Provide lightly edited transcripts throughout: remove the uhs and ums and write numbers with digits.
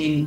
3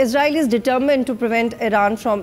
Israel is determined to prevent Iran from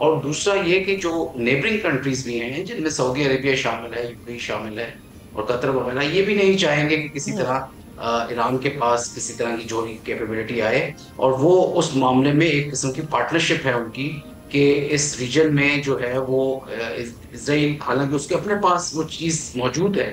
اور دوسرا یہ کہ جو نیبرنگ کنٹریز بھی ہیں جن میں سعودی عربیہ شامل ہے، یو اے ای شامل ہے اور قطر وغیرہ، یہ بھی نہیں چاہیں گے کہ کسی طرح ایران کے پاس کسی طرح کی جو کیپیبلٹی آئے، اور وہ اس معاملے میں ایک قسم کی پارٹنرشپ ہے ان کی کہ اس ریجن میں جو ہے وہ اسرائیل، حالانکہ اس کے اپنے پاس وہ چیز موجود ہے،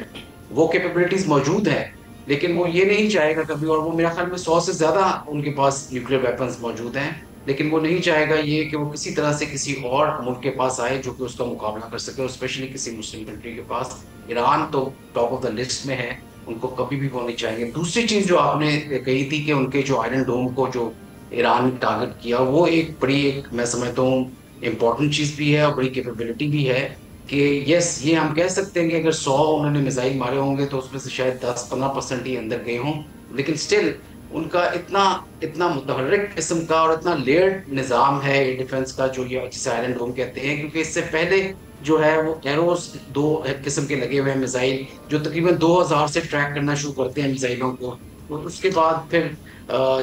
وہ کیپیبلٹیز موجود ہیں، لیکن وہ یہ نہیں چاہے گا کبھی، اور وہ میرا خیال میں 100 سے زیادہ ان کے پاس نیوکلیر ویپنز موجود ہیں، لیکن وہ نہیں چاہے گا یہ کہ وہ کسی طرح سے کسی اور ملک کے پاس آئے جو کہ اس کا مقابلہ کر سکے، اور اسپیشلی کسی مسلم کنٹری کے پاس۔ ایران تو ٹاپ آف دا لسٹ میں ہے، ان کو کبھی بھی وہ نہیں چاہیں گے۔ دوسری چیز جو آپ نے کہی تھی کہ ان کے جو آئرن ڈوم کو جو ایران نے ٹارگٹ کیا، وہ ایک بڑی، ایک میں سمجھتا ہوں امپورٹنٹ چیز بھی ہے اور بڑی کیپیبلٹی بھی ہے کہ یس، یہ ہم کہہ سکتے ہیں کہ اگر 100 انہوں نے میزائل مارے ہوں گے تو اس میں سے شاید 10-15% ہی اندر گئے ہوں، لیکن اسٹل ان کا اتنا متحرک قسم کا اور اتنا لیئرڈ نظام ہے ڈیفنس کا، جو یہ جسے آئرن ڈوم کہتے ہیں، کیونکہ اس سے پہلے جو ہے وہ ایروز 2 قسم کے لگے ہوئے ہیں میزائل، جو تقریباً 2000 سے ٹریک کرنا شروع کرتے ہیں میزائلوں کو، اور اس کے بعد پھر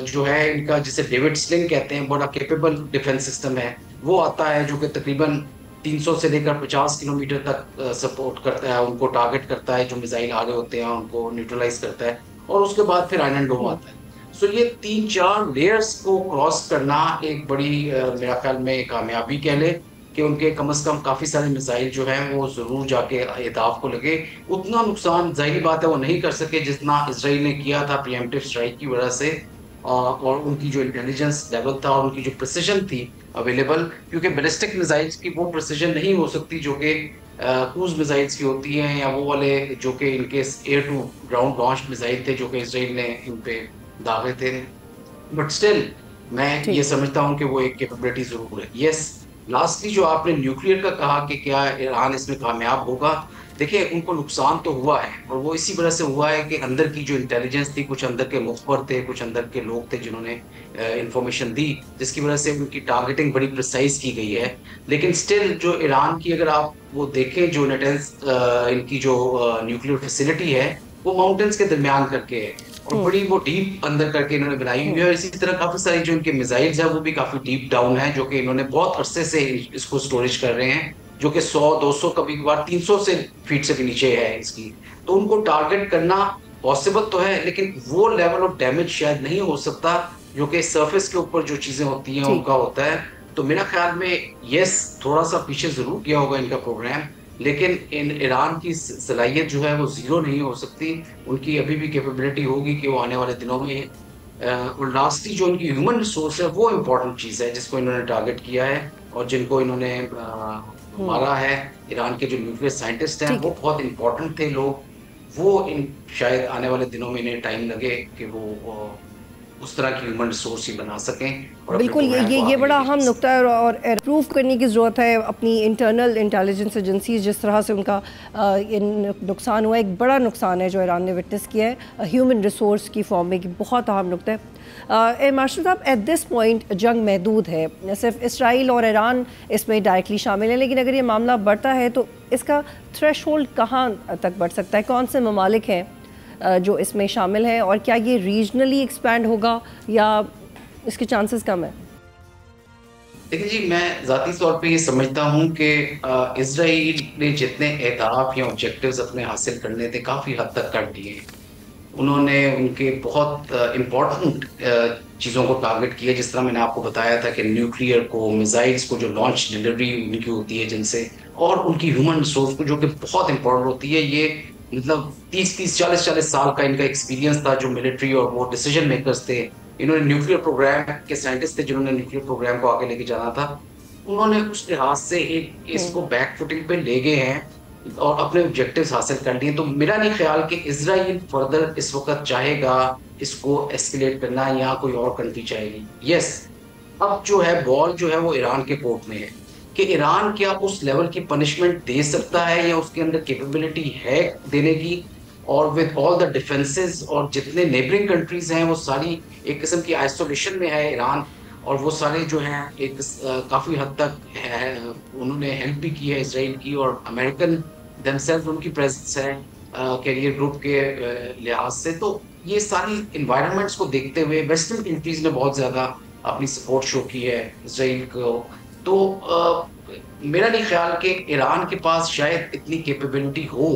جو ہے ان کا جسے ڈیوڈ سلنگ کہتے ہیں، بڑا کیپیبل ڈیفنس سسٹم ہے، وہ آتا ہے جو کہ تقریباً 300 سے لے کر 50 کلومیٹر تک سپورٹ کرتا ہے، ان کو ٹارگٹ کرتا ہے، جو میزائل آ رہے ہوتے ہیں ان کو نیوٹرلائز کرتا ہے، اور اس کے بعد پھر آئرن ڈوم آتا ہے۔ سو یہ 3-4 لیئرز کو کراس کرنا ایک بڑی میرا خیال میں کامیابی کہہ لے کہ ان کے کم از کم کافی سارے میزائل جو ہیں وہ ضرور جا کے اہداف کو لگے۔ اتنا نقصان ظاہری بات ہے وہ نہیں کر سکے جتنا اسرائیل نے کیا تھا پری ایمپٹیو اسٹرائک کی وجہ سے، اور ان کی جو انٹیلیجنس لیول تھا اور ان کی جو پریسیجن تھی اویلیبل، کیونکہ بیلسٹک میزائلز کی وہ پریسیجن نہیں ہو سکتی جو کہ کروز میزائلز کی ہوتی ہیں، یا وہ والے جو کہ ان کے air to ground launch missile تھے جو کہ اسرائیل نے ان پہ داغے تھے، بٹ اسٹل میں یہ سمجھتا ہوں کہ وہ ایک کیپیبلٹی ضرور ہے۔ یس، لاسٹلی جو آپ نے نیوکلیئر کا کہا کہ کیا ایران اس میں کامیاب ہوگا، دیکھیں ان کو نقصان تو ہوا ہے، اور وہ اسی وجہ سے ہوا ہے کہ اندر کی جو انٹیلیجنس تھی، کچھ اندر کے مخبر تھے، کچھ اندر کے لوگ تھے جنہوں نے انفارمیشن دی، جس کی وجہ سے ان کی ٹارگیٹنگ بڑی پریسائز کی گئی ہے، لیکن اسٹل جو ایران کی اگر آپ وہ دیکھیں جو نیٹنس ان کی جو نیوکلیئر فیسلٹی ہے وہ ماؤنٹینس کے درمیان کر کے ہے، اور بڑی وہ ڈیپ اندر کر کے انہوں نے بنائی ہوئی ہے، اور اسی طرح کافی ساری جو ان کے میزائلز ہیں وہ بھی کافی ڈیپ ڈاؤن ہیں، جو کہ انہوں نے بہت عرصے سے اس کو سٹوریج کر رہے ہیں، جو کہ 100-200 کبھی کبھار 300 سے فیٹ سے بھی نیچے ہے اس کی، تو ان کو ٹارگٹ کرنا پاسبل تو ہے، لیکن وہ لیول آف ڈیمیج شاید نہیں ہو سکتا جو کہ سرفیس کے اوپر جو چیزیں ہوتی ہیں ان کا ہوتا ہے۔ تو میرا خیال میں یس، تھوڑا سا پیچھے ضرور کیا ہوگا ان کا پروگرام، لیکن ایران کی صلاحیت جو ہے وہ زیرو نہیں ہو سکتی، ان کی ابھی بھی کیپیبلٹی ہوگی کہ وہ آنے والے دنوں میں، اور لاسٹلی جو ان کی ہیومن ریسورس ہے وہ امپورٹنٹ چیز ہے جس کو انہوں نے ٹارگٹ کیا ہے، اور جن کو انہوں نے مارا ہے، ایران کے جو نیوکلیئر سائنٹسٹ ہیں وہ بہت امپورٹنٹ تھے لوگ، وہ شاید آنے والے دنوں میں انہیں ٹائم لگے کہ وہ اس طرح کی ہیومن ریسورس ہی بنا سکیں۔ بالکل، یہ بڑا اہم نقطہ ہے، اور امپروو کرنے کی ضرورت ہے اپنی انٹرنل انٹیلیجنس ایجنسیز، جس طرح سے ان کا نقصان ہوا، ایک بڑا نقصان ہے جو ایران نے وٹنس کیا ہے ہیومن ریسورس کی فارم میں، بہت اہم نقطہ ہے۔ مارشل صاحب، ایٹ دس پوائنٹ جنگ محدود ہے، صرف اسرائیل اور ایران اس میں ڈائریکٹلی شامل ہیں، لیکن اگر یہ معاملہ بڑھتا ہے تو اس کا تھریش ہولڈ کہاں تک بڑھ سکتا ہے؟ کون سے ممالک ہیں جو اس میں شامل ہیں، اور کیا یہ ریجنلی ایکسپینڈ ہوگا یا اس کے چانسز کم ہیں؟ دیکھیں جی، میں ذاتی طور پہ یہ سمجھتا ہوں کہ اسرائیل نے جتنے اہداف یا آبجیکٹیوز اپنے حاصل کرنے تھے کافی حد تک کر دیے، انہوں نے ان کے بہت امپورٹنٹ چیزوں کو ٹارگٹ کیا، جس طرح میں نے آپ کو بتایا تھا کہ نیوکلیئر کو، میزائلز کو جو لانچ ڈلیوری ان کی ہوتی ہے جن سے، اور ان کی ہیومن ریسورس کو جو کہ بہت امپورٹنٹ ہوتی ہے، یہ مطلب 30-40 سال کا ان کا ایکسپیرینس تھا جو ملٹری اور وہ ڈیسیجن میکرز تھے، انہوں نے نیوکلیئر پروگرام کے سائنٹسٹ تھے جنہوں نے نیوکلیئر پروگرام کو آگے لے کے جانا تھا، انہوں نے اس لحاظ سے اس کو بیک فوٹنگ پہ لے گئے ہیں اور اپنے آبجیکٹیوز حاصل کر لیے۔ تو میرا نہیں خیال کہ اسرائیل فردر اس وقت چاہے گا اس کو ایسکیلیٹ کرنا، یا کوئی اور کنٹری چاہے گی۔ یس، اب جو ہے بال جو ہے وہ ایران کے کورٹ میں ہے کہ ایران کیا اس لیول کی پنشمنٹ دے سکتا ہے، یا اس کے اندر کیپیبلٹی ہے دینے کی، اور ود آل دا ڈیفنسز، اور جتنے نیبرنگ کنٹریز ہیں وہ ساری ایک قسم کی آئسولیشن میں ہے ایران، اور وہ سارے جو ہیں ایک کافی حد تک انہوں نے ہیلپ بھی کی ہے اسرائیل کی، اور امریکن دیم سیلف ان کی پریزنس ہے کیریئر گروپ کے لحاظ سے۔ تو یہ ساری انوائرمنٹس کو دیکھتے ہوئے ویسٹرن کنٹریز نے بہت زیادہ اپنی سپورٹ شو کی ہے اسرائیل کو، تو میرا نہیں خیال کہ ایران کے پاس شاید اتنی کیپیبلٹی ہو.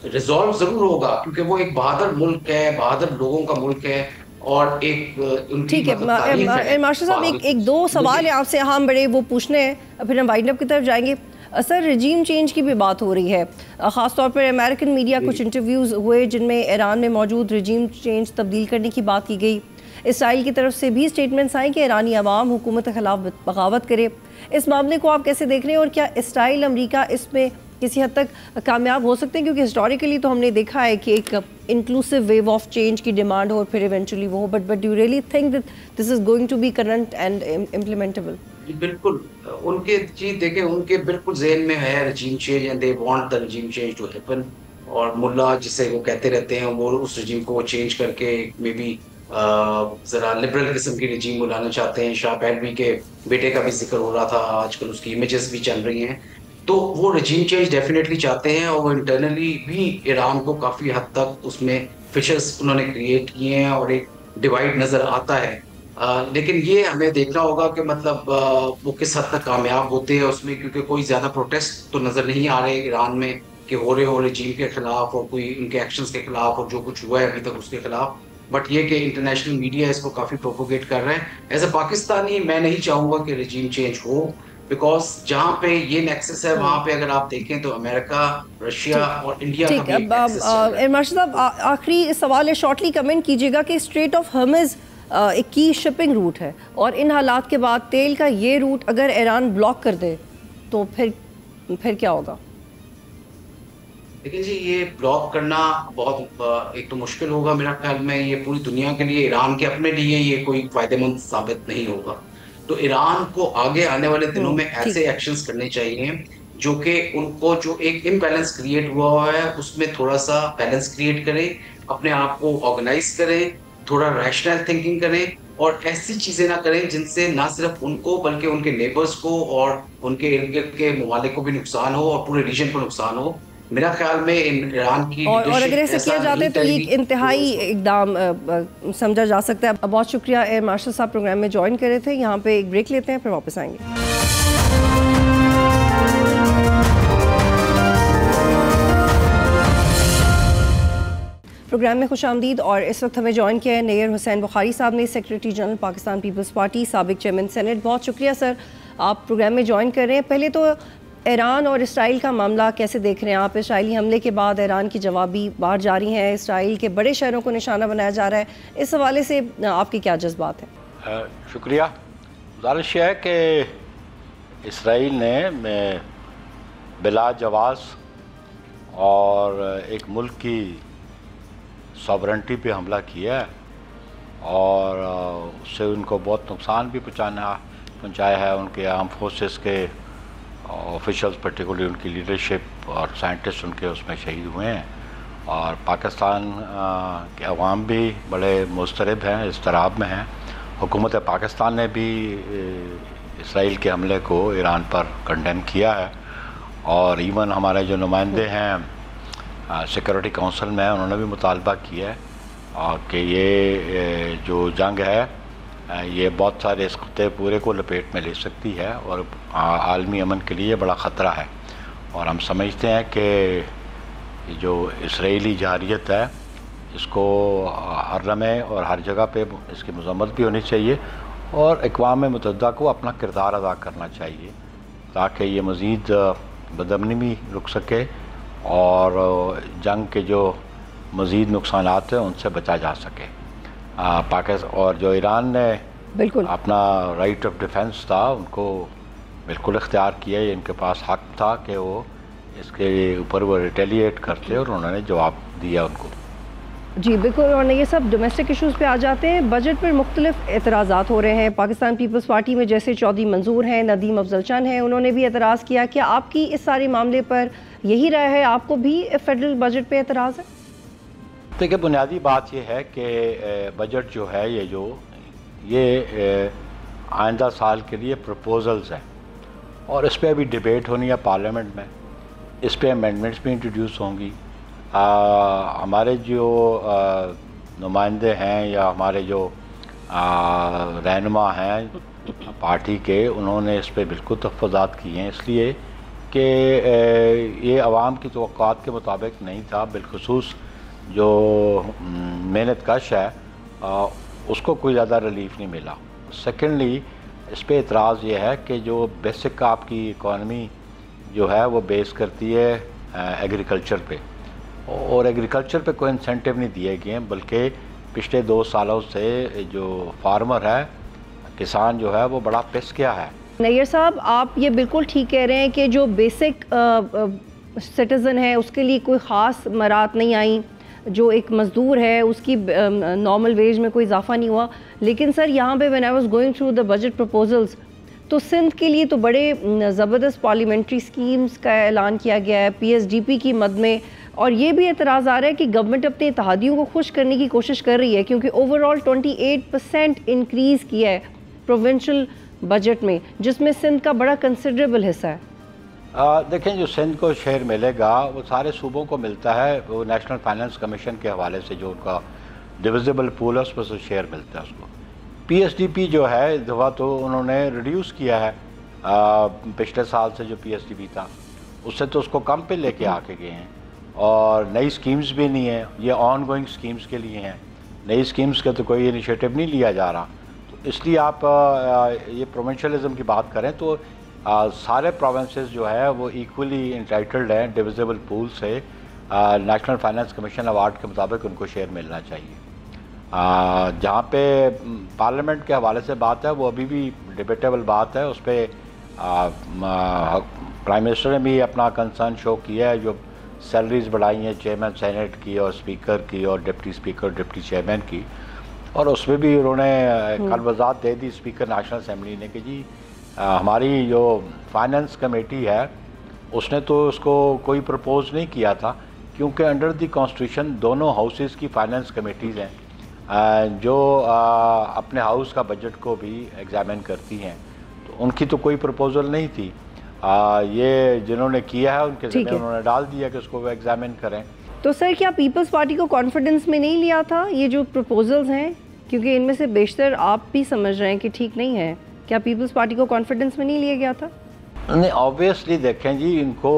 ریزالو ضرور ہوگا کیونکہ وہ ایک بہادر ملک ہے, بہادر لوگوں کا ملک ہے, اور ایک ان کی ٹھیک ہے. مارشل صاحب ایک دو سوال ہیں آپ سے ہم بڑے وہ پوچھنے ہیں, پھر ہم وائنڈ اپ کی طرف جائیں گے. سر رجیم چینج کی بھی بات ہو رہی ہے, خاص طور پر امریکن میڈیا کچھ انٹرویوز ہوئے جن میں ایران میں موجود رجیم چینج تبدیل کرنے کی بات کی گئی. اسرائیل کی طرف سے بھی سٹیٹمنٹس آئیں کہ ایرانی عوام حکومت کے خلاف بغاوت کرے. اس معاملے کو آپ کیسے دیکھ رہے ہیں, اور کیا اسرائیل امریکہ اس میں کسی حد تک کامیاب ہو سکتے ہیں؟ کیونکہ ہسٹوریکلی تو ہم نے دیکھا ہے کہ ایک انکلوسیو ویو آف چینج کی ڈیمانڈ ہو اور پھر ایونچولی وہ ہو, but do you really think that this is going to be current and implementable? بالکل ان کے دیکھیں ان کے بالکل ذہن میں ہے regime change, and they want the regime change to happen. اور ملا جسے وہ کہتے رہتے ہیں وہ اس رجیم کو چینج کر کے مے بی ذرا لبرل قسم کی رجیم وہ لانا چاہتے ہیں. شاہ پہلوی کے بیٹے کا بھی ذکر ہو رہا تھا, آج کل اس کی امیجز بھی چل رہی ہیں. تو وہ رجیم چینج ڈیفینیٹلی چاہتے ہیں, اور وہ انٹرنلی بھی ایران کو کافی حد تک اس میں فشرز انہوں نے کریٹ کیے ہیں اور ایک ڈیوائڈ نظر آتا ہے. لیکن یہ ہمیں دیکھنا ہوگا کہ مطلب وہ کس حد تک کامیاب ہوتے ہیں اس میں, کیونکہ کوئی زیادہ پروٹیسٹ تو نظر نہیں آ رہے ایران میں کہ ہو رہے ہو رجیم کے خلاف اور کوئی ان کے ایکشنز کے خلاف اور جو کچھ ہوا ہے ابھی تک اس کے خلاف. بٹ یہ کہ انٹرنیشنل میڈیا اس کو کافی پروپوگیٹ کر رہا ہے. ایز اے پاکستانی میں نہیں چاہوں گا کہ رجیم چینج ہو, بیکاز جہاں پہ یہ نیکسس ہے وہاں پہ اگر آپ دیکھیں تو امریکہ, رشیا اور انڈیا کا بھی نیکسس ہے. مارشل صاحب آخری سوال ہے, شارٹلی کمنٹ کیجیے گا کہ اسٹریٹ آف ہرمز ایک کی شپنگ روٹ ہے, اور ان حالات کے بعد تیل کا یہ روٹ اگر ایران بلاک کر دے تو پھر کیا ہوگا؟ لیکن جی یہ بلاک کرنا بہت ایک تو مشکل ہوگا میرا خیال میں. یہ پوری دنیا کے لیے, ایران کے اپنے لیے یہ کوئی فائدہ مند ثابت نہیں ہوگا. تو ایران کو آگے آنے والے دنوں میں ایسے ایکشنز کرنے چاہیے جو کہ ان کو جو ایک امبیلنس کریٹ ہوا ہے اس میں تھوڑا سا بیلنس کریٹ کریں, اپنے آپ کو آرگنائز کریں, تھوڑا ریشنل تھنکنگ کریں, اور ایسی چیزیں نہ کریں جن سے نہ صرف ان کو بلکہ ان کے نیبرز کو اور ان کے ارد گرد کے ممالک کو بھی نقصان ہو اور پورے ریجن کو نقصان ہو. میرا خیال میں ایران کی اور اگر ایسے کیا جاتا ہے تو یہ انتہائی اقدام سمجھا جا سکتا ہے. بہت شکریہ ایئر مارشل صاحب پروگرام میں جوائن کرے تھے. یہاں پہ ایک بریک لیتے ہیں پھر واپس آئیں گے. پروگرام میں خوش آمدید. اور اس وقت ہمیں جوائن کیا ہے نیئر حسین بخاری صاحب نے, سیکریٹری جنرل پاکستان پیپلز پارٹی, سابق چیئرمین سینٹ. بہت شکریہ سر آپ پروگرام میں جوائن کر رہے ہیں. پہلے تو ایران اور اسرائیل کا معاملہ کیسے دیکھ رہے ہیں آپ؟ اسرائیلی حملے کے بعد ایران کی جوابی بار جاری ہیں, اسرائیل کے بڑے شہروں کو نشانہ بنایا جا رہا ہے. اس حوالے سے آپ کے کیا جذبات ہیں؟ شکریہ. گزارش یہ ہے کہ اسرائیل نے بلا جواز اور ایک ملک کی سوورنٹی پہ حملہ کیا ہے, اور اس سے ان کو بہت نقصان بھی پہنچایا ہے. ان کے آرم فورسز کے آفیشلز پرٹیکولرلی ان کی لیڈرشپ اور سائنٹسٹ ان کے اس میں شہید ہوئے ہیں, اور پاکستان کے عوام بھی بڑے مضطرب ہیں, اضطراب میں ہیں. حکومت پاکستان نے بھی اسرائیل کے حملے کو ایران پر کنڈیم کیا ہے, اور ایون ہمارے جو نمائندے ہیں سیکورٹی کونسل میں انہوں نے بھی مطالبہ کیا ہے کہ یہ جو جنگ ہے یہ بہت سارے اس خطے پورے کو لپیٹ میں لے سکتی ہے, اور عالمی امن کے لیے بڑا خطرہ ہے. اور ہم سمجھتے ہیں کہ جو اسرائیلی جارحیت ہے اس کو ہر لمحے اور ہر جگہ پہ اس کی مذمت بھی ہونی چاہیے, اور اقوام متحدہ کو اپنا کردار ادا کرنا چاہیے تاکہ یہ مزید بدامنی بھی رک سکے اور جنگ کے جو مزید نقصانات ہیں ان سے بچا جا سکے. پاکستان اور جو ایران نے بالکل اپنا رائٹ آف ڈیفنس تھا ان کو بالکل اختیار کیا, ان کے پاس حق تھا کہ وہ اس کے اوپر وہ ریٹیلیٹ کرتے, اور انہوں نے جواب دیا ان کو. جی بالکل. اور یہ سب ڈومیسٹک ایشوز پہ آ جاتے ہیں. بجٹ پر مختلف اعتراضات ہو رہے ہیں. پاکستان پیپلز پارٹی میں جیسے چودھری منظور ہیں, ندیم افضل چند ہیں, انہوں نے بھی اعتراض کیا. کیا آپ کی اس سارے معاملے پر یہی رائے ہے؟ آپ کو بھی فیڈرل بجٹ پہ اعتراض ہے؟ دیکھیں بنیادی بات یہ ہے کہ بجٹ جو ہے یہ آئندہ سال کے لیے پروپوزلز ہیں, اور اس پہ ابھی ڈیبیٹ ہونی ہے پارلیمنٹ میں. اس پہ امینڈمنٹس بھی انٹروڈیوس ہوں گی. ہمارے جو نمائندے ہیں یا ہمارے جو رہنما ہیں پارٹی کے، انہوں نے اس پہ بالکل تحفظات کیے ہیں، اس لیے کہ یہ عوام کی توقعات کے مطابق نہیں تھا، بالخصوص جو محنت کش ہے اس کو کوئی زیادہ ریلیف نہیں ملا۔ سیکنڈلی اس پہ اعتراض یہ ہے کہ جو بیسک آپ کی اکانومی جو ہے وہ بیس کرتی ہے ایگریکلچر پہ، اور ایگریکلچر پہ کوئی انسینٹیو نہیں دیے گئے ہیں، بلکہ پچھلے 2 سالوں سے جو فارمر ہے، کسان جو ہے وہ بڑا پس گیا ہے۔ نیئر صاحب، آپ یہ بالکل ٹھیک کہہ رہے ہیں کہ جو بیسک سٹیزن ہے اس کے لیے کوئی خاص مراعات نہیں آئیں، جو ایک مزدور ہے اس کی نارمل ویج میں کوئی اضافہ نہیں ہوا، لیکن سر یہاں پہ when I was going through the budget proposals تو سندھ کے لیے تو بڑے زبردست پارلیمنٹری سکیمز کا اعلان کیا گیا ہے پی ایس ڈی پی کی مد میں، اور یہ بھی اعتراض آ رہا ہے کہ گورنمنٹ اپنے اتحادیوں کو خوش کرنے کی کوشش کر رہی ہے، کیونکہ اوور آل 28% انکریز کیا ہے پروونشل بجٹ میں، جس میں سندھ کا بڑا کنسیڈریبل حصہ ہے۔ دیکھیں، جو سندھ کو شیئر ملے گا وہ سارے صوبوں کو ملتا ہے، وہ نیشنل فائنانس کمیشن کے حوالے سے جو ان کا ڈویزیبل پول ہے اس پر سے شیئر ملتا ہے اس کو۔ پی ایس ڈی پی جو ہے اس دفعہ تو انہوں نے ریڈیوس کیا ہے، پچھلے سال سے جو پی ایس ڈی پی تھا اس سے تو اس کو کم پہ لے کے آ کے گئے ہیں، اور نئی سکیمز بھی نہیں ہیں، یہ آن گوئنگ سکیمز کے لیے ہیں، نئی سکیمز کا تو کوئی انیشیٹو نہیں لیا جا رہا۔ تو اس لیے آپ یہ پروونشلزم کی بات کریں تو سارے پروونسز جو ہے وہ ایکولی انٹائٹلڈ ہیں ڈویزیبل پول سے، نیشنل فائنانس کمیشن ایوارڈ کے مطابق ان کو شیئر ملنا چاہیے۔ جہاں پہ پارلیمنٹ کے حوالے سے بات ہے وہ ابھی بھی ڈیبیٹیبل بات ہے، اس پہ پرائم منسٹر نے بھی اپنا کنسرن شو کیا ہے، جو سیلریز بڑھائی ہیں چیئرمین سینیٹ کی اور اسپیکر کی اور ڈپٹی اسپیکر ڈپٹی چیئرمین کی، اور اس میں بھی انہوں نے کل وضاحت دے دی اسپیکر نیشنل اسمبلی نے کہ جی ہماری جو فائنانس کمیٹی ہے اس نے تو اس کو کوئی پرپوز نہیں کیا تھا، کیونکہ انڈر دی کانسٹیٹیوشن دونوں ہاؤسز کی فائنانس کمیٹیز ہیں جو اپنے ہاؤس کا بجٹ کو بھی ایگزامن کرتی ہیں، تو ان کی تو کوئی پرپوزل نہیں تھی، یہ جنہوں نے کیا ہے ان کے ذمہ انہوں نے ڈال دیا کہ اس کو وہ ایگزامن کریں۔ تو سر کیا پیپلز پارٹی کو کانفیڈنس میں نہیں لیا تھا یہ جو پروپوزلز ہیں، کیونکہ ان میں سے بیشتر آپ بھی سمجھ رہے ہیں کہ ٹھیک نہیں ہے، کیا پیپلز پارٹی کو کانفیڈنس میں نہیں لیا گیا تھا؟ نہیں، آبویسلی دیکھیں جی، ان کو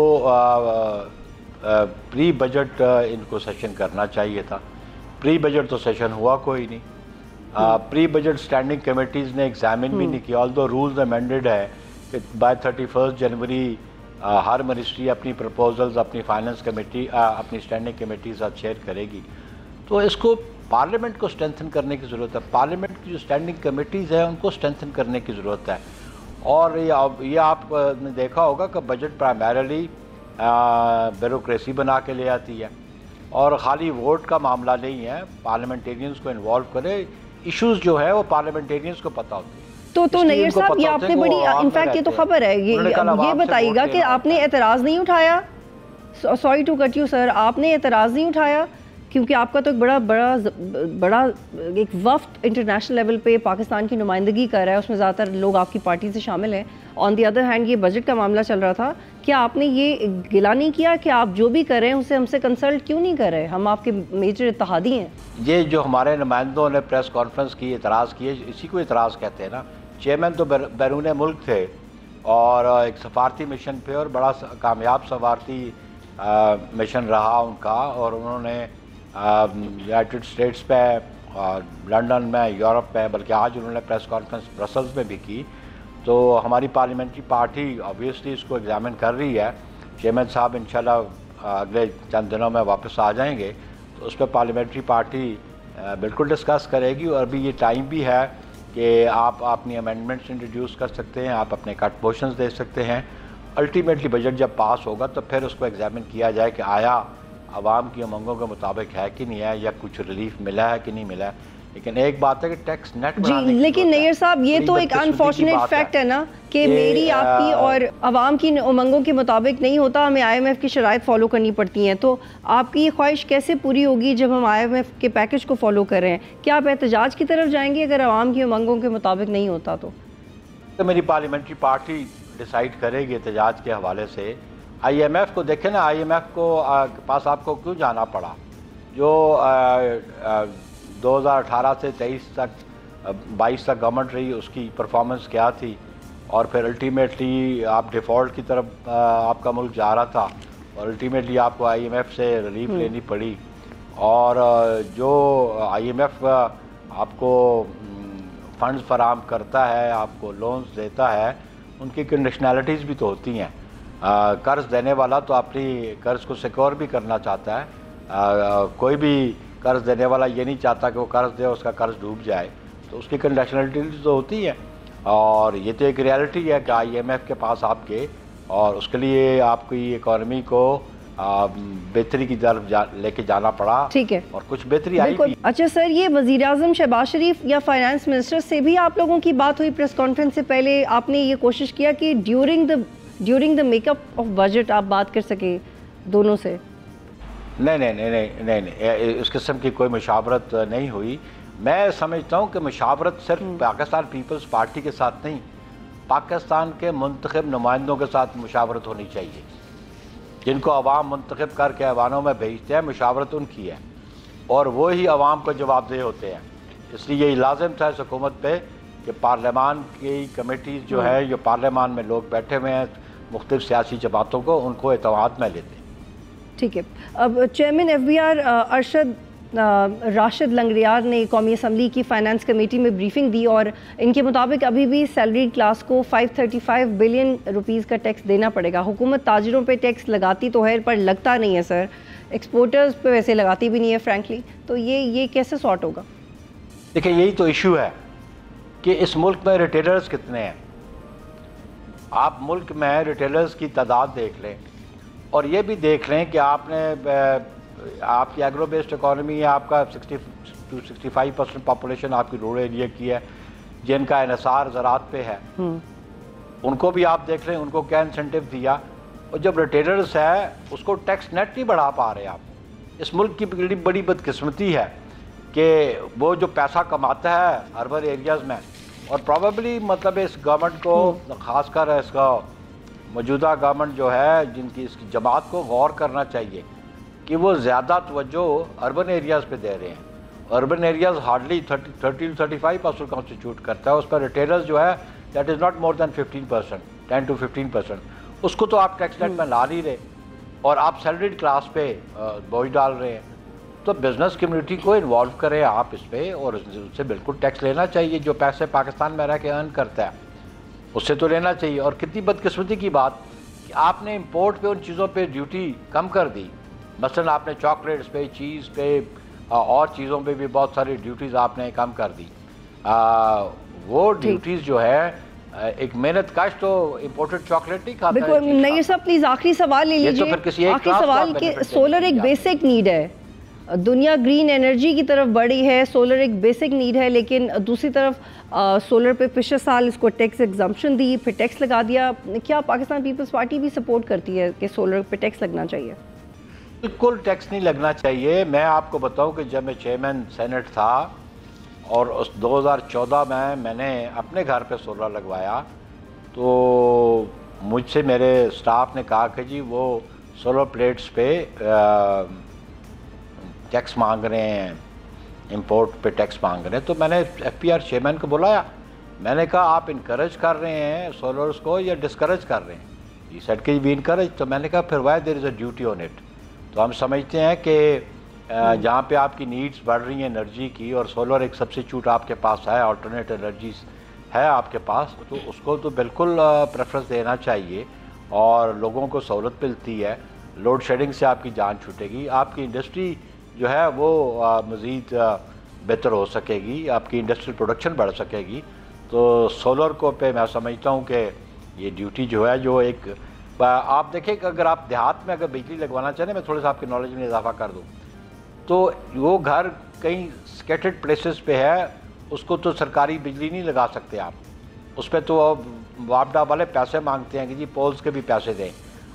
پری بجٹ ان کو سیشن کرنا چاہیے تھا، پری بجٹ تو سیشن ہوا کوئی نہیں، پری بجٹ اسٹینڈنگ کمیٹیز نے ایگزامن بھی نہیں کیا، آلدو رولز امینڈڈ ہے کہ بائی 31 جنوری ہر منسٹری اپنی پرپوزلز اپنی فائنانس کمیٹی اپنی اسٹینڈنگ کمیٹی کے ساتھ شیئر کرے گی، تو اس کو پارلیمنٹ کو اسٹرینتھن کرنے کی ضرورت ہے، پارلیمنٹ کی جو اسٹینڈنگ کمیٹیز ہیں ان کو اسٹرینتھن کرنے کی ضرورت ہے، اور یہ آپ نے دیکھا ہوگا کہ بجٹ پرائمیرلی بیوروکریسی بنا کے لے آتی ہے، اور خالی ووٹ کا معاملہ نہیں ہے، پارلیمنٹیرینز کو انوالو کرے، ایشوز جو ہے وہ پارلیمنٹیرینز کو پتہ ہوتی ہے۔ تو نیئر صاحب، یہ آپ نے بڑی انفیکٹ یہ تو خبر ہے، یہ بتائیے گا کہ آپ نے اعتراض نہیں اٹھایا، sorry to cut you sir, آپ نے اعتراض نہیں اٹھایا کیونکہ آپ کا تو ایک بڑا ایک وفد انٹرنیشنل لیول پہ پاکستان کی نمائندگی کر رہا ہے، اس میں زیادہ تر لوگ آپ کی پارٹی سے شامل ہیں، آن دی ادر ہینڈ یہ بجٹ کا معاملہ چل رہا تھا، کیا آپ نے یہ گلا نہیں کیا کہ آپ جو بھی کر رہے ہیں اسے ہم سے کنسلٹ کیوں نہیں کر رہے؟ ہم آپ کے میجر اتحادی ہیں۔ یہ جو ہمارے نمائندوں نے پریس کانفرنس کی اعتراض کیے، اسی کو اعتراض کہتے ہیں نا، چیئرمین تو بیرون ملک تھے اور ایک سفارتی مشن پہ، اور بڑا کامیاب سفارتی مشن رہا ان کا، اور انہوں نے یونائٹڈ اسٹیٹس پہ، لنڈن میں، یورپ میں، بلکہ آج انہوں نے پریس کانفرنس برسلز میں بھی کی، تو ہماری پارلیمنٹری پارٹی آبویسلی اس کو ایگزامن کر رہی ہے، چیئرمین صاحب انشاءاللہ اگلے چند دنوں میں واپس آ جائیں گے، تو اس پہ پارلیمنٹری پارٹی بالکل ڈسکس کرے گی، اور ابھی یہ ٹائم بھی ہے کہ آپ اپنی امینڈمنٹس انٹروڈیوس کر سکتے ہیں، آپ اپنے کٹ پورشنز دے سکتے ہیں، الٹیمیٹلی بجٹ جب پاس ہوگا تو پھر اس کو ایگزامن کیا جائے کہ آیا عوام کی امنگوں کے مطابق ہے کہ نہیں ہے، یا کچھ ریلیف ملا ہے کہ نہیں ملا ہے۔ لیکن ایک بات ہے کہ ٹیکس نیٹ بڑھانے کی، لیکن نیئر صاحب یہ تو ایک انفارچونیٹ فیکٹ ہے نا کہ میری آپ کی اور عوام کی امنگوں کے مطابق نہیں ہوتا، ہمیں آئی ایم ایف کی شرائط فالو کرنی پڑتی ہیں، تو آپ کی یہ خواہش کیسے پوری ہوگی جب ہم آئی ایم ایف کے پیکج کو فالو کر رہے ہیں؟ کیا آپ احتجاج کی طرف جائیں گے اگر عوام کی امنگوں کے مطابق نہیں ہوتا تو میری پارلیمنٹری پارٹی ڈیسائیڈ کرے گی احتجاج کے حوالے سے۔ آئی ایم ایف کو دیکھیں نا، آئی ایم ایف کو پاس آپ کو کیوں جانا پڑا؟ جو 2018 سے 23 تک 22 تک گورنمنٹ رہی، اس کی پرفارمنس کیا تھی، اور پھر الٹیمیٹلی آپ ڈیفالٹ کی طرف آپ کا ملک جا رہا تھا، اور الٹیمیٹلی آپ کو IMF سے ریلیف لینی پڑی، اور جو IMF آپ کو فنڈز فراہم کرتا ہے، آپ کو لونز دیتا ہے، ان کی کنڈیشنالٹیز بھی تو ہوتی ہیں. قرض دینے والا تو اپنی قرض کو سیکور بھی کرنا چاہتا ہے. کوئی بھی قرض دینے والا یہ نہیں چاہتا کہ وہ قرض دے اور اس کا قرض ڈوب جائے، تو اس کی کنڈیشنلٹیز تو ہوتی ہیں. اور یہ تو ایک ریالٹی ہے کہ IMF کے پاس آپ گئے اور اس کے لیے آپ کی اکانومی کو بہتری کی طرف لے کے جانا پڑا. ٹھیک ہے، اور کچھ بہتری آئی بھی. اچھا سر، یہ وزیر اعظم شہباز شریف یا فائنانس منسٹر سے بھی آپ لوگوں کی بات ہوئی پریس کانفرنس سے پہلے؟ آپ نے یہ کوشش کیا کہ during the make up of budget آپ بات کر سکیں دونوں سے؟ نہیں، اس قسم کی کوئی مشاورت نہیں ہوئی. میں سمجھتا ہوں کہ مشاورت صرف پاکستان پیپلز پارٹی کے ساتھ نہیں، پاکستان کے منتخب نمائندوں کے ساتھ مشاورت ہونی چاہیے، جن کو عوام منتخب کر کے ایوانوں میں بھیجتے ہیں. مشاورت ان کی ہے اور وہی عوام کو جواب دہ ہوتے ہیں. اس لیے یہ لازم تھا اس حکومت پہ کہ پارلیمان کی کمیٹیز جو ہے، جو پارلیمان میں لوگ بیٹھے ہوئے ہیں مختلف سیاسی جماعتوں کو، ان کو اعتماد میں لیتے ہیں. ٹھیک ہے. اب چیئرمین FBR راشد لنگریار نے قومی اسمبلی کی فائنانس کمیٹی میں بریفنگ دی، اور ان کے مطابق ابھی بھی سیلریڈ کلاس کو 535 بلین روپیز کا ٹیکس دینا پڑے گا. حکومت تاجروں پہ ٹیکس لگاتی تو ہے پر لگتا نہیں ہے سر، ایکسپورٹرز پہ ویسے لگاتی بھی نہیں ہے فرینکلی. تو یہ کیسے سارٹ ہوگا؟ دیکھیں، یہی تو ایشو ہے کہ اس ملک میں ریٹیلرز کتنے ہیں. آپ ملک میں ریٹیلرز کی تعداد دیکھ لیں، اور یہ بھی دیکھ لیں کہ آپ کی ایگرو بیسڈ اکانومی ہے، آپ کا 60-65% پاپولیشن آپ کی رورل ایریا کی ہے، جن کا انحصار زراعت پہ ہے. ان کو بھی آپ دیکھ لیں، ان کو کیا انسینٹیو دیا. اور جب ریٹیلرز ہے اس کو ٹیکس نیٹ نہیں بڑھا پا رہے آپ. اس ملک کی بڑی بدقسمتی ہے کہ وہ جو پیسہ کماتا ہے اربن ایریاز میں، اور پروبیبلی مطلب اس گورنمنٹ کو، خاص کر اس کا موجودہ گورنمنٹ جو ہے، جن کی اس کی جماعت کو غور کرنا چاہیے کہ وہ زیادہ توجہ اربن ایریاز پہ دے رہے ہیں. اربن ایریاز ہارڈلی 30-35% کانسٹیٹیوٹ کرتا ہے. اس پر ریٹیلرز جو ہے دیٹ از ناٹ مور دین 15%، 10-15%. اس کو تو آپ ٹیکس نیٹ میں لا نہیں رہے، اور آپ سیلریڈ کلاس پہ بوجھ ڈال رہے ہیں. تو بزنس کمیونٹی کو انوالو کریں آپ اس پہ، اور اس سے بالکل ٹیکس لینا چاہیے. جو پیسے پاکستان میں رہ کے ارن کرتا ہے اس سے تو لینا چاہیے. اور کتنی بدقسمتی کی بات کہ آپ نے امپورٹ پہ ان چیزوں پہ ڈیوٹی کم کر دی. مثلا آپ نے چاکلیٹس پہ، چیز پہ اور چیزوں پہ بھی بہت ساری ڈیوٹیز آپ نے کم کر دی. وہ ڈیوٹیز جو ہے، ایک محنت کش تو امپورٹڈ چاکلیٹ نہیں کھاتا ہے. بالکل. نہیں صاحب پلیز آخری سوال لے لیجیے. آخری سوال کہ سولر ایک بیسک نیڈ ہے، دنیا گرین انرجی کی طرف بڑھی ہے، سولر ایک بیسک نیڈ ہے، لیکن دوسری طرف سولر پہ پچھلے سال اس کو ٹیکس ایگزمپشن دی، پھر ٹیکس لگا دیا. کیا پاکستان پیپلز پارٹی بھی سپورٹ کرتی ہے کہ سولر پہ ٹیکس لگنا چاہیے؟ بالکل ٹیکس نہیں لگنا چاہیے. میں آپ کو بتاؤں کہ جب میں چیئرمین سینٹ تھا اور اس 2014 میں نے اپنے گھر پہ سولر لگوایا، تو مجھ سے میرے سٹاف نے کہا کہ جی وہ سولر پلیٹس پہ ٹیکس مانگ رہے ہیں، امپورٹ پہ ٹیکس مانگ رہے ہیں. تو میں نے FBR چیئرمین کو بلایا، میں نے کہا آپ انکریج کر رہے ہیں سولرز کو یا ڈسکریج کر رہے ہیں؟ یہ سیٹ کے وی انکریج. تو میں نے کہا پھر why there is a duty on it. تو ہم سمجھتے ہیں کہ جہاں پہ آپ کی نیڈز بڑھ رہی ہیں انرجی کی، اور سولر ایک سبسٹیچیوٹ آپ کے پاس ہے، آلٹرنیٹ انرجیز ہے آپ کے پاس، تو اس کو تو بالکل پریفرنس دینا چاہیے، اور لوگوں کو سہولت ملتی ہے. لوڈ شیڈنگ سے آپ کی جان چھوٹے گی، آپ کی انڈسٹری جو ہے وہ مزید بہتر ہو سکے گی، آپ کی انڈسٹریل پروڈکشن بڑھ سکے گی. تو سولر کو پہ میں سمجھتا ہوں کہ یہ ڈیوٹی جو ہے، جو ایک آپ دیکھیں کہ اگر آپ دیہات میں اگر بجلی لگوانا چاہیں، میں تھوڑا سا آپ کی نالج میں اضافہ کر دوں، تو وہ گھر کئی سکیٹرڈ پلیسز پہ ہے، اس کو تو سرکاری بجلی نہیں لگا سکتے آپ. اس پہ تو وابڈا والے پیسے مانگتے ہیں کہ جی پولز کے بھی پیسے دیں.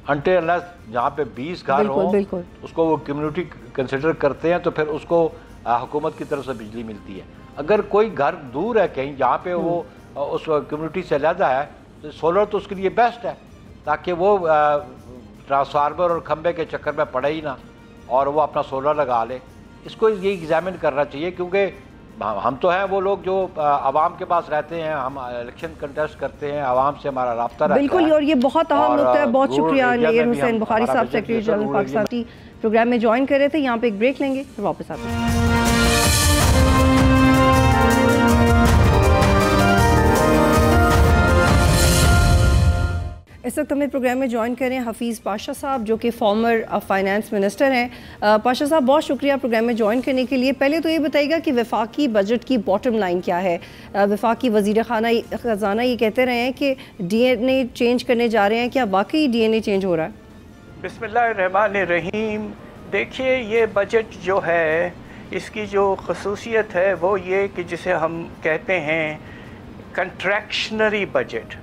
انٹل انلیس جہاں پہ 20 گھر ہوں اس کو وہ کمیونٹی کنسیڈر کرتے ہیں، تو پھر اس کو حکومت کی طرف سے بجلی ملتی ہے. اگر کوئی گھر دور ہے کہیں جہاں پہ وہ اس کمیونٹی سے علیحدہ ہے، تو سولر تو اس کے لیے بیسٹ ہے، تاکہ وہ ٹرانسفارمر اور کھمبے کے چکر میں پڑے ہی نہ، اور وہ اپنا سولر لگا لے. اس کو یہ ایگزامن کرنا چاہیے، کیونکہ ہم تو ہیں وہ لوگ جو عوام کے پاس رہتے ہیں, ہم الیکشن کنٹیسٹ کرتے ہیں, عوام سے ہمارا رابطہ رہتا ہے. بالکل, اور یہ بہت اہم نقطہ ہے. بہت شکریہ نیئر حسین بخاری صاحب, سیکرٹری جنرل پاکستان پروگرام میں جوائن کر رہے تھے. یہاں پہ ایک بریک لیں گے, پھر واپس آتے ہیں. اس وقت ہمیں پروگرام میں جوائن کریں حفیظ پاشا صاحب, جو کہ فارمر فائنانس منسٹر ہیں. پاشا صاحب, بہت شکریہ پروگرام میں جوائن کرنے کے لیے. پہلے تو یہ بتائیے گا کہ وفاقی بجٹ کی باٹم لائن کیا ہے؟ وفاقی وزیر خزانہ یہ کہتے رہے ہیں کہ ڈی این اے چینج کرنے جا رہے ہیں, کیا واقعی ڈی این اے چینج ہو رہا ہے؟ بسم اللہ الرحمن الرحیم. دیکھیے, یہ بجٹ جو ہے اس کی جو خصوصیت ہے وہ یہ کہ جسے ہم کہتے ہیں کنٹریکشنری بجٹ.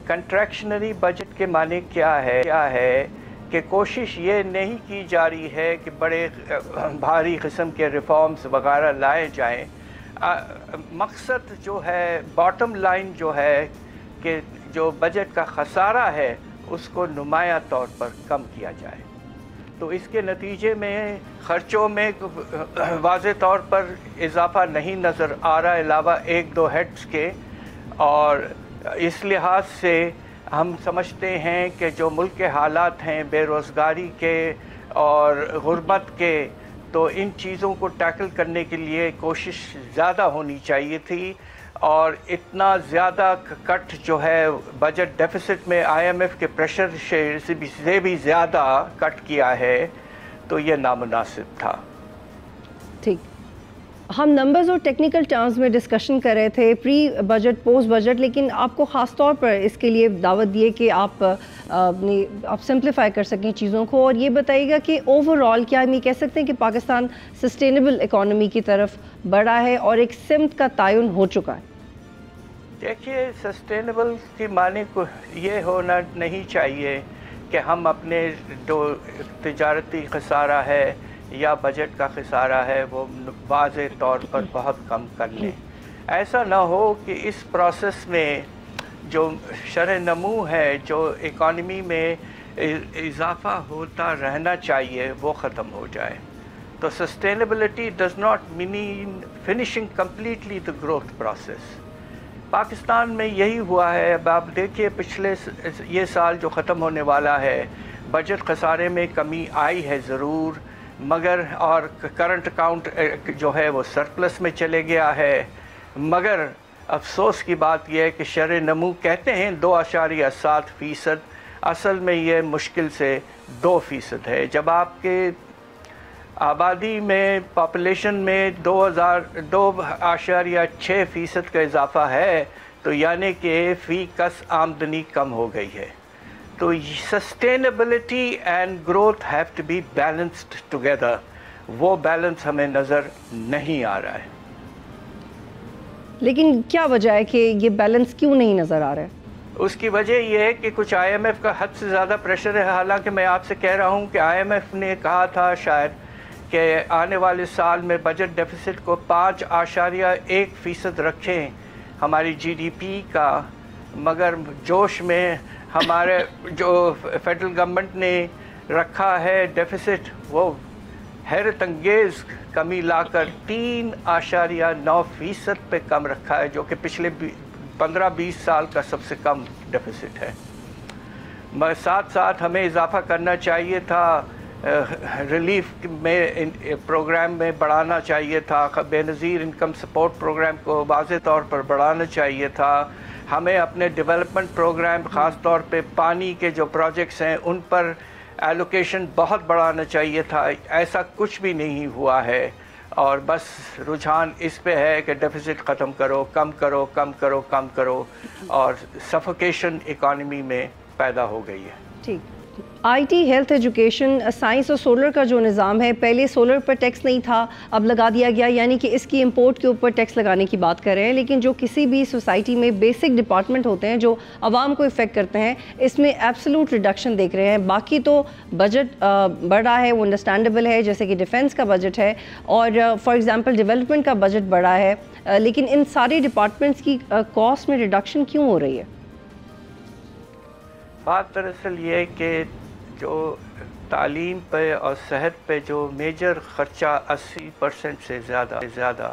کنٹریکشنری بجٹ کے معنی کیا ہے کہ کوشش یہ نہیں کی جا رہی ہے کہ بڑے بھاری قسم کے ریفارمز وغیرہ لائے جائیں. مقصد جو ہے, باٹم لائن جو ہے کہ جو بجٹ کا خسارہ ہے اس کو نمایاں طور پر کم کیا جائے. تو اس کے نتیجے میں خرچوں میں واضح طور پر اضافہ نہیں نظر آ رہا علاوہ ایک دو ہیڈز کے, اور اس لحاظ سے ہم سمجھتے ہیں کہ جو ملک کے حالات ہیں بے روزگاری کے اور غربت کے, تو ان چیزوں کو ٹیکل کرنے کے لیے کوشش زیادہ ہونی چاہیے تھی. اور اتنا زیادہ کٹ جو ہے بجٹ ڈیفیسٹ میں آئی ایم ایف کے پریشر سے بھی زیادہ کٹ کیا ہے, تو یہ نامناسب تھا. ٹھیک, ہم نمبرز اور ٹیکنیکل ٹرمز میں ڈسکشن کر رہے تھے پری بجٹ پوسٹ بجٹ, لیکن آپ کو خاص طور پر اس کے لیے دعوت دیے کہ آپ سمپلیفائی کر سکیں چیزوں کو, اور یہ بتائیے گا کہ اوور آل کیا ہم یہ کہہ سکتے ہیں کہ پاکستان سسٹینیبل اکانومی کی طرف بڑھا ہے اور ایک سمت کا تعین ہو چکا ہے؟ دیکھیے, سسٹینیبل کی معنی کو یہ ہونا نہیں چاہیے کہ ہم اپنے جو تجارتی خسارہ ہے یا بجٹ کا خسارہ ہے وہ واضح طور پر بہت کم کر لیں. ایسا نہ ہو کہ اس پروسیس میں جو شرح نمو ہے, جو اکانومی میں اضافہ ہوتا رہنا چاہیے, وہ ختم ہو جائے. تو sustainability does not mean finishing completely the growth process. Pakistan میں یہی ہوا ہے. اب آپ دیکھیے, پچھلے یہ سال جو ختم ہونے والا ہے, بجٹ خسارے میں کمی آئی ہے ضرور, مگر اور کرنٹ اکاؤنٹ جو ہے وہ سرپلس میں چلے گیا ہے. مگر افسوس کی بات یہ ہے کہ شرح نمو کہتے ہیں 2.7%, اصل میں یہ مشکل سے 2% ہے. جب آپ کے آبادی میں پاپولیشن میں 2.6% کا اضافہ ہے, تو یعنی کہ فی کس آمدنی کم ہو گئی ہے. تو sustainability and growth have to be balanced together. وہ بیلنس ہمیں نظر نہیں آ رہا ہے. لیکن کیا وجہ ہے کہ یہ بیلنس کیوں نہیں نظر آ رہا ہے؟ اس کی وجہ یہ ہے کہ کچھ آئی ایم ایف کا حد سے زیادہ پریشر ہے. حالانکہ میں آپ سے کہہ رہا ہوں کہ آئی ایم ایف نے کہا تھا شاید کہ آنے والے سال میں بجٹ ڈیفیسٹ کو 5.1% رکھیں ہماری جی ڈی پی کا, مگر جوش میں ہمارے جو فیڈرل گورنمنٹ نے رکھا ہے ڈیفیسٹ, وہ حیرت انگیز کمی لا کر 3.9% پہ کم رکھا ہے, جو کہ پچھلے 15-20 سال کا سب سے کم ڈیفیسٹ ہے. ساتھ ساتھ ہمیں اضافہ کرنا چاہیے تھا, ریلیف میں پروگرام میں بڑھانا چاہیے تھا, بے نظیر انکم سپورٹ پروگرام کو واضح طور پر بڑھانا چاہیے تھا. ہمیں اپنے ڈیولپمنٹ پروگرام خاص طور پہ پانی کے جو پروجیکٹس ہیں ان پر ایلوکیشن بہت بڑھانا چاہیے تھا. ایسا کچھ بھی نہیں ہوا ہے, اور بس رجحان اس پہ ہے کہ ڈیفیسٹ ختم کرو, کم کرو, کم کرو, کم کرو, اور سفوکیشن اکانومی میں پیدا ہو گئی ہے. ٹھیک, I T, health, education, science اور سولر کا جو نظام ہے, پہلے سولر پر ٹیکس نہیں تھا, اب لگا دیا گیا, یعنی کہ اس کی امپورٹ کے اوپر ٹیکس لگانے کی بات کر رہے ہیں. لیکن جو کسی بھی سوسائٹی میں بیسک ڈپارٹمنٹ ہوتے ہیں جو عوام کو افیکٹ کرتے ہیں, اس میں ایبسلوٹ ریڈکشن دیکھ رہے ہیں. باقی تو بجٹ بڑا ہے, وہ انڈرسٹینڈیبل ہے, جیسے کہ ڈیفنس کا بجٹ ہے اور فار ایگزامپل ڈیولپمنٹ کا بجٹ بڑا ہے, لیکن ان سارے ڈپارٹمنٹس کی کاسٹ میں ریڈکشن کیوں ہو رہی ہے؟ بات دراصل یہ کہ جو تعلیم پہ اور صحت پہ جو میجر خرچہ 80% سے زیادہ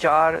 4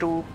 2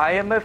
IMF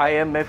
IMF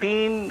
3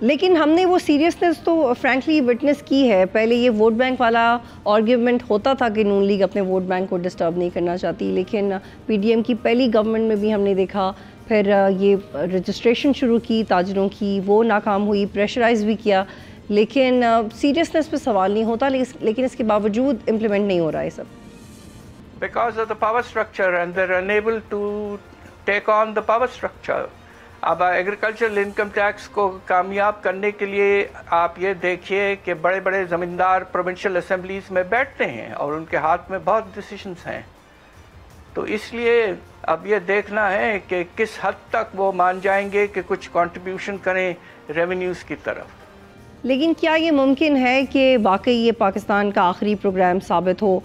لیکن ہم نے وہ سیریسنس تو فرینکلی وٹنس کی ہے. پہلے یہ ووٹ بینک والا آرگیومنٹ ہوتا تھا کہ نون لیگ اپنے ووٹ بینک کو ڈسٹرب نہیں کرنا چاہتی, لیکن پی ڈی ایم کی پہلی گورنمنٹ میں بھی ہم نے دیکھا پھر یہ رجسٹریشن شروع کی تاجروں کی, وہ ناکام ہوئی, پریشرائز بھی کیا, لیکن سیریسنس پہ سوال نہیں ہوتا, لیکن اس کے باوجود امپلیمنٹ نہیں ہو رہا ہے سب. Because of the power structure and they're unable to take on the power structure. اب ایگریکلچرل انکم ٹیکس کو کامیاب کرنے کے لیے آپ یہ دیکھیے کہ بڑے بڑے زمیندار پروونشل اسمبلیز میں بیٹھتے ہیں اور ان کے ہاتھ میں بہت ڈیسیشنز ہیں. تو اس لیے اب یہ دیکھنا ہے کہ کس حد تک وہ مان جائیں گے کہ کچھ کنٹریبیوشن کریں ریونیوز کی طرف. لیکن کیا یہ ممکن ہے کہ واقعی یہ پاکستان کا آخری پروگرام ثابت ہو؟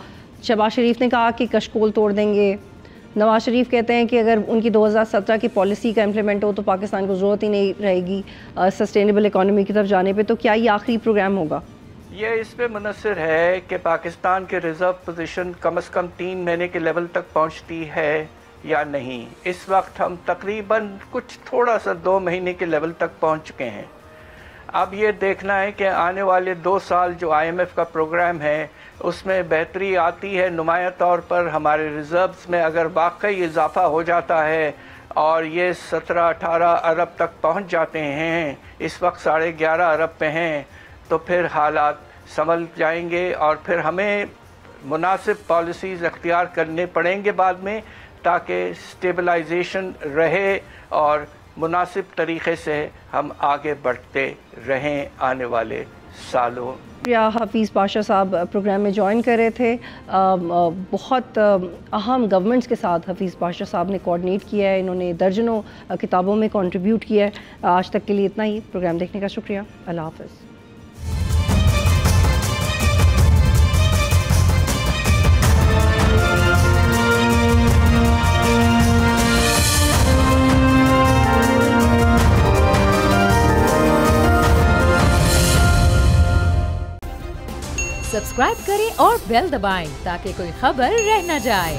شہباز شریف نے کہا کہ کشکول توڑ دیں گے, نواز شریف کہتے ہیں کہ اگر ان کی 2017 کی پالیسی کا امپلیمنٹ ہو تو پاکستان کو ضرورت ہی نہیں رہے گی سسٹینیبل اکانومی کی طرف جانے پہ. تو کیا یہ آخری پروگرام ہوگا؟ یہ اس پہ منحصر ہے کہ پاکستان کے ریزرو پوزیشن کم از کم 3 مہینے کے لیول تک پہنچتی ہے یا نہیں. اس وقت ہم تقریباً کچھ تھوڑا سا 2 مہینے کے لیول تک پہنچ چکے ہیں. اب یہ دیکھنا ہے کہ آنے والے 2 سال جو آئی ایم ایف کا پروگرام ہے اس میں بہتری آتی ہے نمایاں طور پر. ہمارے ریزروز میں اگر واقعی اضافہ ہو جاتا ہے اور یہ 17-18 ارب تک پہنچ جاتے ہیں, اس وقت 11.5 ارب پہ ہیں, تو پھر حالات سنبھل جائیں گے اور پھر ہمیں مناسب پالیسیز اختیار کرنے پڑیں گے بعد میں تاکہ اسٹیبلائزیشن رہے اور مناسب طریقے سے ہم آگے بڑھتے رہیں آنے والے سالوں. حفیظ پاشا صاحب پروگرام میں جوائن کر رہے تھے. بہت اہم گورنمنٹس کے ساتھ حفیظ پاشا صاحب نے کوآرڈینیٹ کیا ہے, انہوں نے درجنوں کتابوں میں کنٹریبیوٹ کیا ہے. آج تک کے لیے اتنا ہی. پروگرام دیکھنے کا شکریہ. اللہ حافظ. سبسکرائب کریں اور بیل دبائیں تاکہ کوئی خبر رہ نہ جائے.